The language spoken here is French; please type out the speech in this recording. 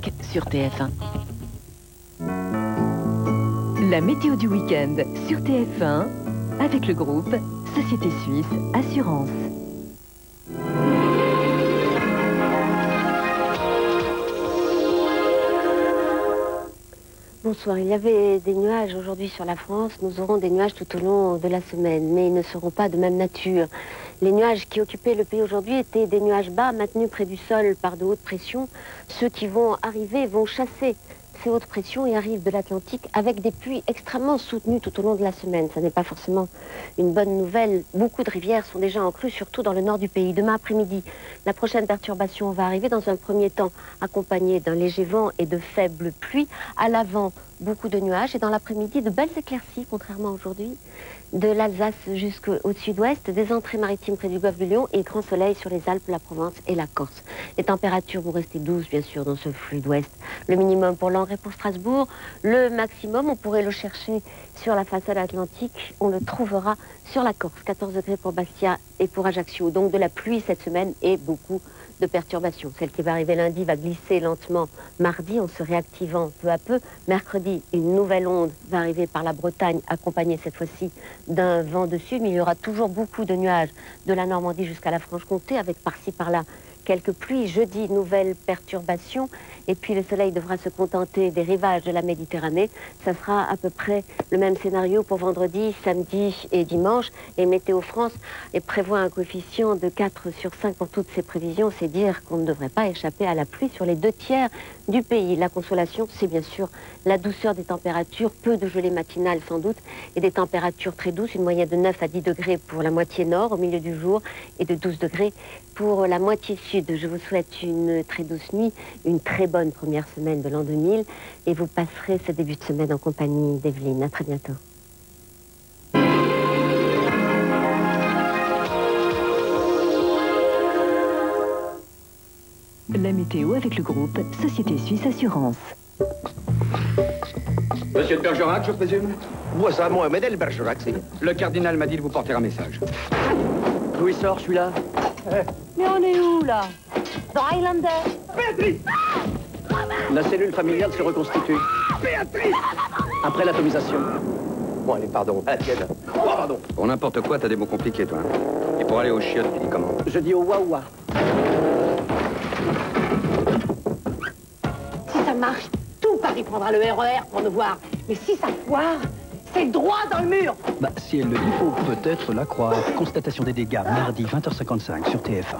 5 sur TF1. La météo du week-end sur TF1 avec le groupe Société Suisse Assurance. Bonsoir, il y avait des nuages aujourd'hui sur la France. Nous aurons des nuages tout au long de la semaine, mais ils ne seront pas de même nature. Les nuages qui occupaient le pays aujourd'hui étaient des nuages bas maintenus près du sol par de hautes pressions. Ceux qui vont arriver vont chasser ces hautes pressions et arrivent de l'Atlantique avec des pluies extrêmement soutenues tout au long de la semaine. Ça n'est pas forcément une bonne nouvelle. Beaucoup de rivières sont déjà en crue, surtout dans le nord du pays. Demain après-midi, la prochaine perturbation va arriver dans un premier temps accompagnée d'un léger vent et de faibles pluies. À l'avant, beaucoup de nuages et dans l'après-midi, de belles éclaircies, contrairement à aujourd'hui. De l'Alsace jusqu'au sud-ouest, des entrées maritimes près du golfe du Lion et grand soleil sur les Alpes, la Provence et la Corse. Les températures vont rester douces, bien sûr, dans ce flux d'ouest. Le minimum pour Langres et pour Strasbourg. Le maximum, on pourrait le chercher sur la façade atlantique. On le trouvera sur la Corse. 14 degrés pour Bastia et pour Ajaccio. Donc de la pluie cette semaine et beaucoup de perturbations. Celle qui va arriver lundi va glisser lentement mardi en se réactivant peu à peu. Mercredi, une nouvelle onde va arriver par la Bretagne, accompagnée cette fois-ci d'un vent de sud. Mais il y aura toujours beaucoup de nuages de la Normandie jusqu'à la Franche-Comté, avec par-ci par-là quelques pluies. Jeudi, nouvelle perturbation. Et puis le soleil devra se contenter des rivages de la Méditerranée. Ça sera à peu près le même scénario pour vendredi, samedi et dimanche. Et Météo France prévoit un coefficient de 4 sur 5 pour toutes ces prévisions. C'est dire qu'on ne devrait pas échapper à la pluie sur les 2 tiers du pays. La consolation, c'est bien sûr la douceur des températures. Peu de gelée matinale sans doute. Et des températures très douces. Une moyenne de 9 à 10 degrés pour la moitié nord au milieu du jour. Et de 12 degrés pour la moitié sud. Je vous souhaite une très douce nuit, une très bonne première semaine de l'an 2000 et vous passerez ce début de semaine en compagnie d'Evelyne. À très bientôt. La météo avec le groupe Société Suisse Assurance. Monsieur de Bergerac, je présume? Moi ça, Mohamed El Bergerac, c'est... Le cardinal m'a dit de vous porter un message. D'où il sort, celui-là? Mais on est où là? Dans Highlander. Béatrice! La cellule familiale se reconstitue. Béatrice! Après l'atomisation. Bon, allez, pardon, à la tienne. Oh, pardon. Pour n'importe quoi, t'as des mots compliqués, toi. Hein. Et pour aller au chiottes, tu dis comment? Je dis au waouh. Si ça marche, tout Paris prendra le RER pour nous voir. Mais si ça foire, c'est droit dans le mur. Bah, si elle le dit, faut peut-être la croire. Constatation des dégâts, mardi 20h55 sur TF1.